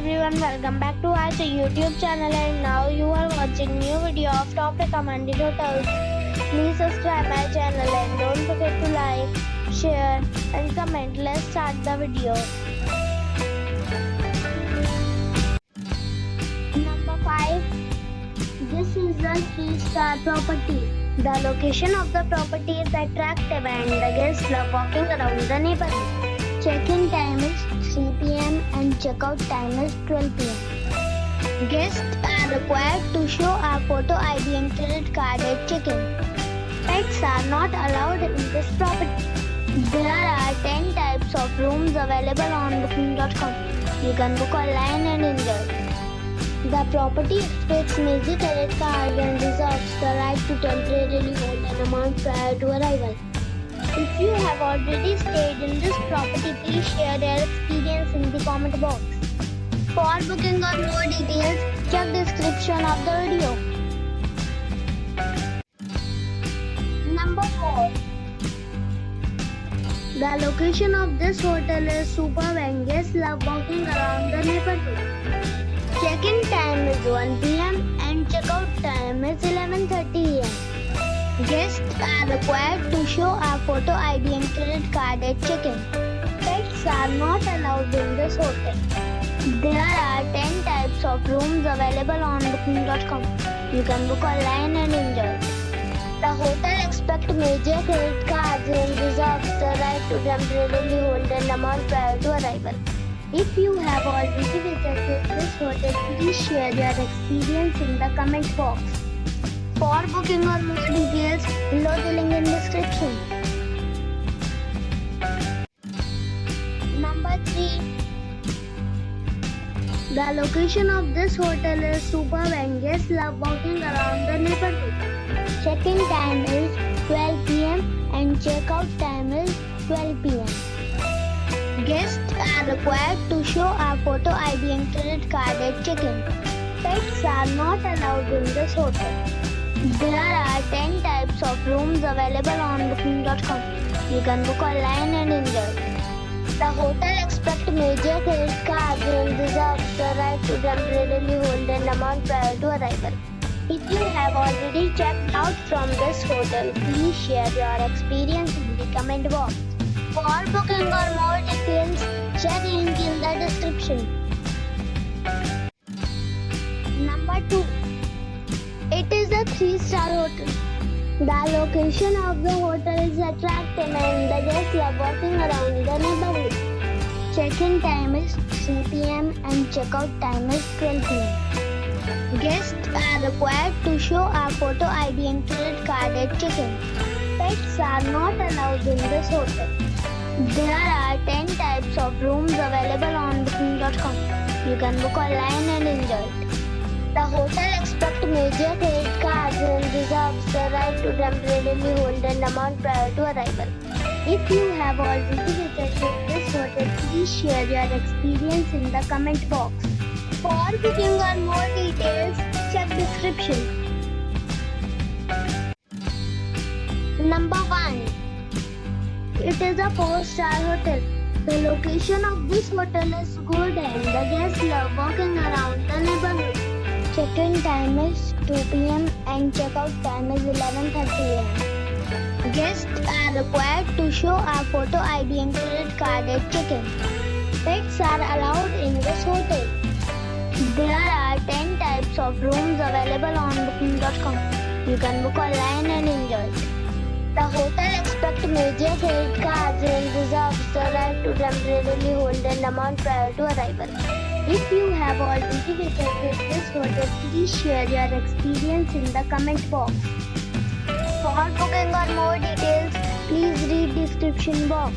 everyone, welcome back to our YouTube channel, and now you are watching new video of top recommended hotels. Please subscribe my channel and don't forget to like, share and comment. Let's start the video. Number 5. This is a 3-star property. The location of the property is attractive and the guests love walking around the neighborhood. Check-in time is 3 p.m. and check-out time is 12 p.m. Guests are required to show a photo ID and credit card at check-in. Pets are not allowed in this property. There are 10 types of rooms available on booking.com. You can book online and enjoy. The property expects major credit cards and reserves the right to temporarily hold an amount prior to arrival. If you have already stayed in this property, please share your experience in the comment box. For booking or more details, check description of the video. Number 4. The location of this hotel is superb and guests love walking around the neighborhood. Check-in time is 1 p.m. and check-out time is 11:30 a.m. Guests are required to show a photo ID and credit card at check-in. Pets are not allowed in this hotel. There are 10 types of rooms available on booking.com. You can book online and enjoy. The hotel expects major credit cards and reserves the right to temporarily hold an amount prior to arrival. If you have already visited this hotel, please share your experience in the comment box. For booking or more details, below the link in description. Number 3. The location of this hotel is superb and guests love walking around the neighborhood. Check-in time is 12 p.m. and check-out time is 12 p.m. Guests are required to show a photo ID and credit card at check-in. Pets are not allowed in this hotel. There are 10 types of rooms available on booking.com. You can book online and enjoy. The hotel expects major credit cards and reserves the right to temporarily hold an amount prior to arrival. If you have already checked out from this hotel, please share your experience in the comment box. For booking or more details, check link in the description. Number 2. It is a 3-star hotel. The location of the hotel is attractive and the guests love walking around the neighborhood. Check-in time is 3 p.m. and check-out time is 12 p.m. Guests are required to show a photo ID and credit card at check-in. Pets are not allowed in this hotel. There are 10 types of rooms available on booking.com. You can book online and enjoy. The hotel expects major credit cards and reserves the right to temporarily hold an amount prior to arrival. If you have already visited this hotel, please share your experience in the comment box. For booking or more details, check description. Number 1. It is a 4-star hotel. The location of this hotel is good and the guests love walking around the neighborhood. Check-in time is 2 p.m. and check-out time is 11:30 a.m. Guests are required to show a photo ID and credit card at check-in. Pets are allowed in this hotel. There are 10 types of rooms available on booking.com. You can book online and enjoy. The hotel expects major credit cards and reserves the right to temporarily hold an amount prior to arrival. If you have already visited this hotel, please share your experience in the comment box. For booking or more details, please read description box.